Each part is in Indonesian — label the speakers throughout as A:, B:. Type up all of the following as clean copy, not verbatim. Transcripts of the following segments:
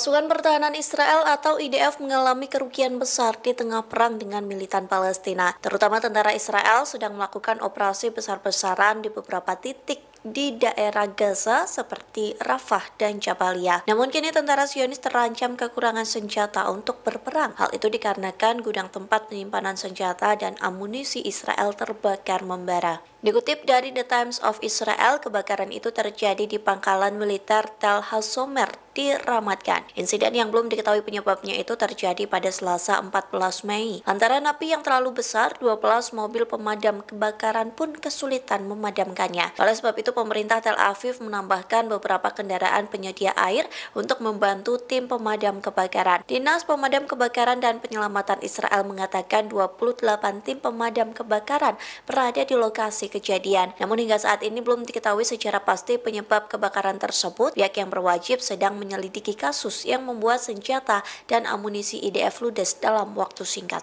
A: Pasukan Pertahanan Israel atau IDF mengalami kerugian besar di tengah perang dengan militan Palestina. Terutama tentara Israel sedang melakukan operasi besar-besaran di beberapa titik di daerah Gaza seperti Rafah dan Jabalia. Namun kini tentara Zionis terancam kekurangan senjata untuk berperang. Hal itu dikarenakan gudang tempat penyimpanan senjata dan amunisi Israel terbakar membara. Dikutip dari The Times of Israel, kebakaran itu terjadi di pangkalan militer Tel Hassomer di Ramat Gan. Insiden yang belum diketahui penyebabnya itu terjadi pada Selasa 14 Mei. Lantaran api yang terlalu besar, 12 mobil pemadam kebakaran pun kesulitan memadamkannya. Oleh sebab itu, pemerintah Tel Aviv menambahkan beberapa kendaraan penyedia air untuk membantu tim pemadam kebakaran. Dinas Pemadam Kebakaran dan Penyelamatan Israel mengatakan 28 tim pemadam kebakaran berada di lokasi kejadian. Namun hingga saat ini belum diketahui secara pasti penyebab kebakaran tersebut. Pihak yang berwajib sedang menyelidiki kasus yang membuat senjata dan amunisi IDF ludes dalam waktu singkat.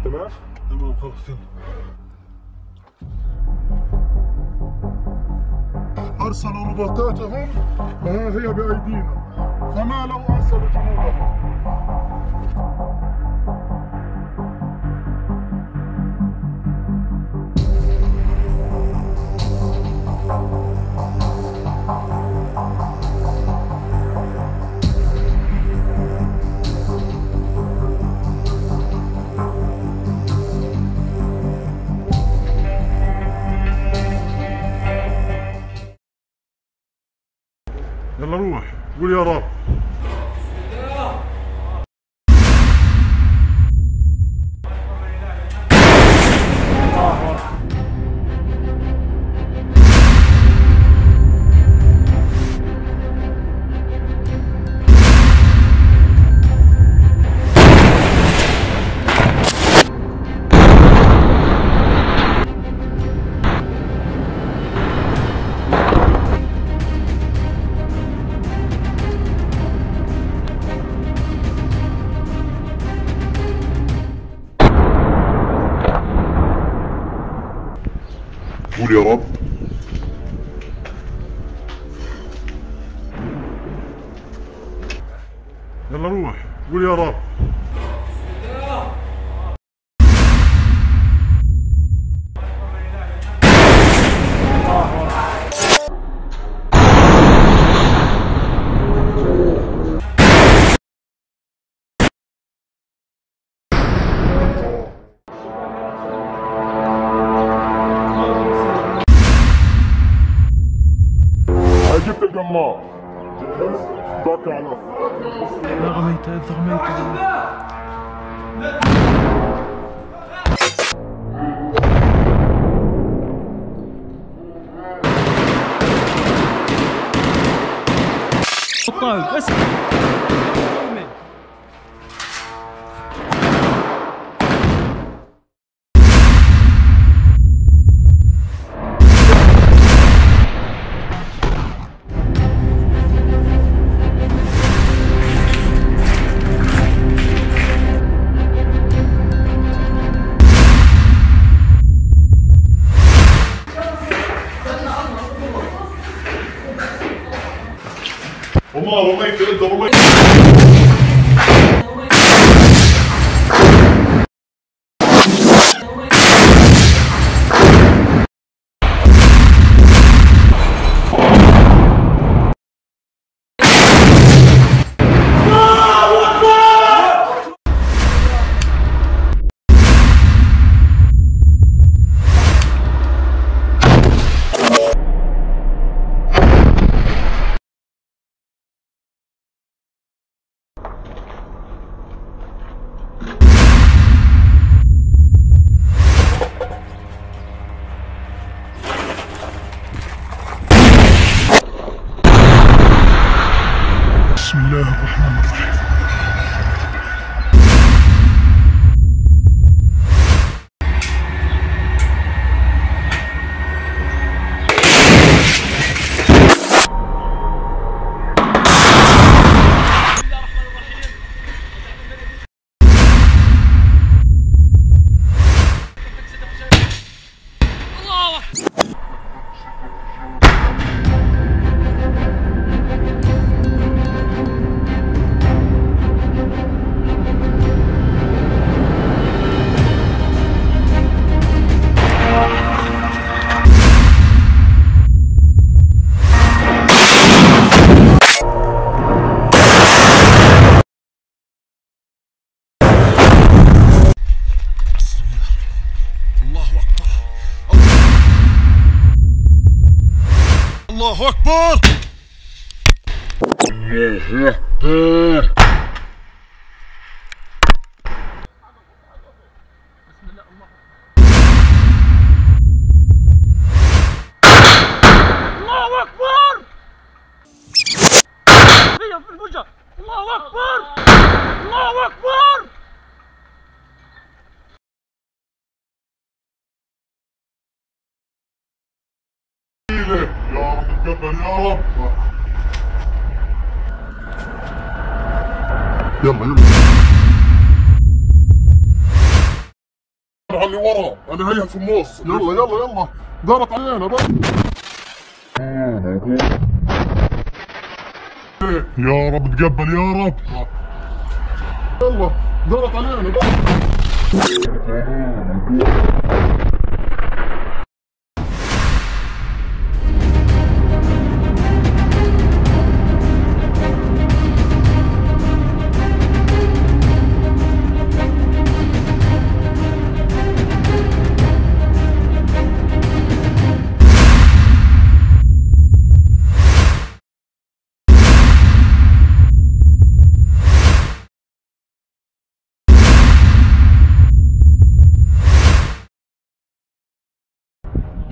B: تمام؟ تمام خلاص يلا. أرسلوا روبوتاتهم وها هي بأيدينا، فما لو أرسلوا جنودهم. يلا روح قول يا رب. قول يا رب. يلا روح قول يا رب. جبت القمار جهز توكل على الله.
C: لا غميت طيب بس
B: وما رميت انت رميت. بسم الله الرحمن الرحيم. الله أكبر. الله أكبر.
C: الله أكبر. هي في الوجه. الله أكبر. الله أكبر.
B: يا رب تقبل يا رب. يلا على اللي ورا انا هيها في النص. يلا دارت علينا بقى. يا رب تقبل يا رب. يلا دارت علينا بقى.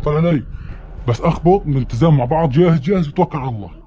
B: فلاني بس اخبط نلتزم مع بعض. جاهز وتوكل على الله.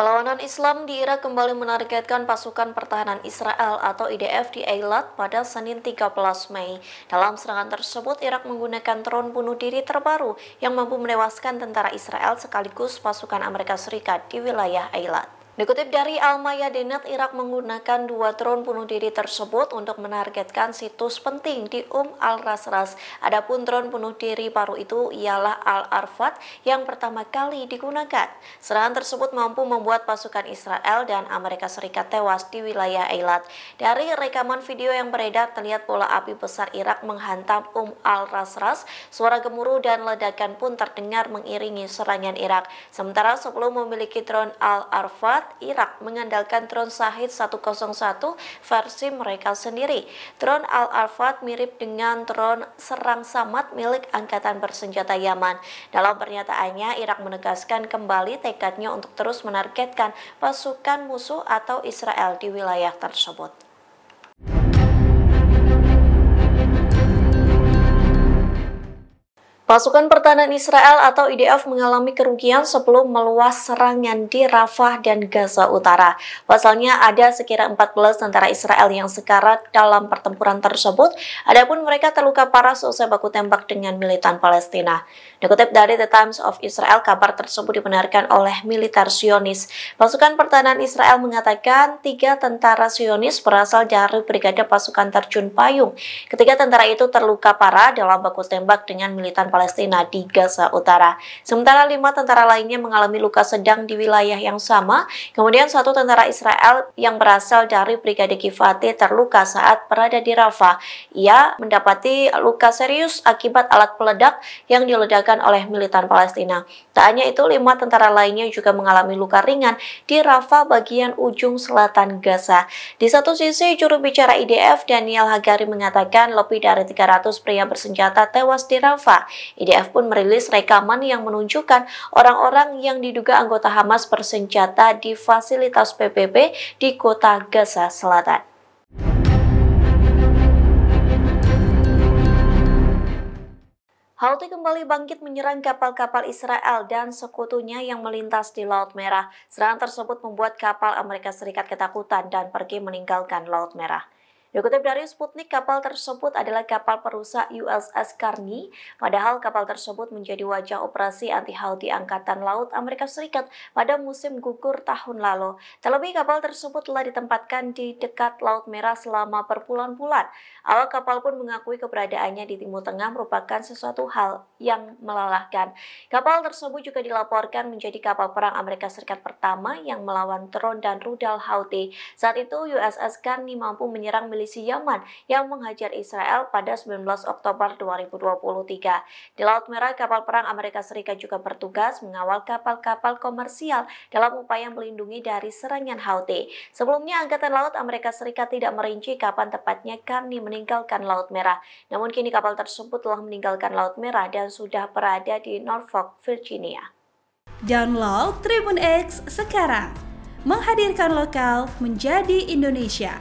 A: Perlawanan Islam di Irak kembali menargetkan pasukan pertahanan Israel atau IDF di Eilat pada Senin 13 Mei. Dalam serangan tersebut, Irak menggunakan drone bunuh diri terbaru yang mampu menewaskan tentara Israel sekaligus pasukan Amerika Serikat di wilayah Eilat. Dikutip dari Al-Mayadinat, Irak menggunakan 2 drone bunuh diri tersebut untuk menargetkan situs penting di al-Rasras. Adapun drone bunuh diri baru itu ialah Al-Arfat yang pertama kali digunakan. Serangan tersebut mampu membuat pasukan Israel dan Amerika Serikat tewas di wilayah Eilat. Dari rekaman video yang beredar, terlihat bola api besar Irak menghantam al-Rasras. Suara gemuruh dan ledakan pun terdengar mengiringi serangan Irak. Sementara sebelum memiliki drone Al-Arfat, Irak mengandalkan drone Shahid 101 versi mereka sendiri. Drone Al-Arfat mirip dengan drone serang Samad milik Angkatan Bersenjata Yaman. Dalam pernyataannya, Irak menegaskan kembali tekadnya untuk terus menargetkan pasukan musuh atau Israel di wilayah tersebut. Pasukan pertahanan Israel atau IDF mengalami kerugian sebelum meluas serangan di Rafah dan Gaza Utara. Pasalnya ada sekira 14 tentara Israel yang sekarat dalam pertempuran tersebut, adapun mereka terluka parah seusai baku tembak dengan militan Palestina. Dikutip dari The Times of Israel, kabar tersebut dibenarkan oleh militer Zionis. Pasukan pertahanan Israel mengatakan 3 tentara Zionis berasal dari Brigade Pasukan Terjun Payung. Ketiga tentara itu terluka parah dalam baku tembak dengan militan Palestina di Gaza Utara. Sementara 5 tentara lainnya mengalami luka sedang di wilayah yang sama. Kemudian 1 tentara Israel yang berasal dari Brigade Givati terluka saat berada di Rafah. Ia mendapati luka serius akibat alat peledak yang diledakkan oleh militan Palestina. Tak hanya itu, 5 tentara lainnya juga mengalami luka ringan di Rafah bagian ujung selatan Gaza. Di satu sisi, juru bicara IDF Daniel Hagari mengatakan lebih dari 300 pria bersenjata tewas di Rafah. IDF pun merilis rekaman yang menunjukkan orang-orang yang diduga anggota Hamas bersenjata di fasilitas PBB di kota Gaza Selatan. Houthi kembali bangkit menyerang kapal-kapal Israel dan sekutunya yang melintas di Laut Merah. Serangan tersebut membuat kapal Amerika Serikat ketakutan dan pergi meninggalkan Laut Merah. Dikutip dari Sputnik, kapal tersebut adalah kapal perusak USS Carney, padahal kapal tersebut menjadi wajah operasi anti-Houthi Angkatan Laut Amerika Serikat pada musim gugur tahun lalu. Terlebih, kapal tersebut telah ditempatkan di dekat Laut Merah selama berbulan-bulan. Awak kapal pun mengakui keberadaannya di Timur Tengah merupakan sesuatu hal yang melelahkan. Kapal tersebut juga dilaporkan menjadi kapal perang Amerika Serikat pertama yang melawan drone dan rudal Houthi. Saat itu, USS Carney mampu menyerang milisi Yaman yang menghajar Israel pada 19 Oktober 2023. Di Laut Merah, kapal perang Amerika Serikat juga bertugas mengawal kapal-kapal komersial dalam upaya melindungi dari serangan Houthi. Sebelumnya, Angkatan Laut Amerika Serikat tidak merinci kapan tepatnya Carney meninggalkan Laut Merah. Namun kini kapal tersebut telah meninggalkan Laut Merah dan sudah berada di Norfolk, Virginia.
D: Download Tribun X sekarang, menghadirkan lokal menjadi Indonesia.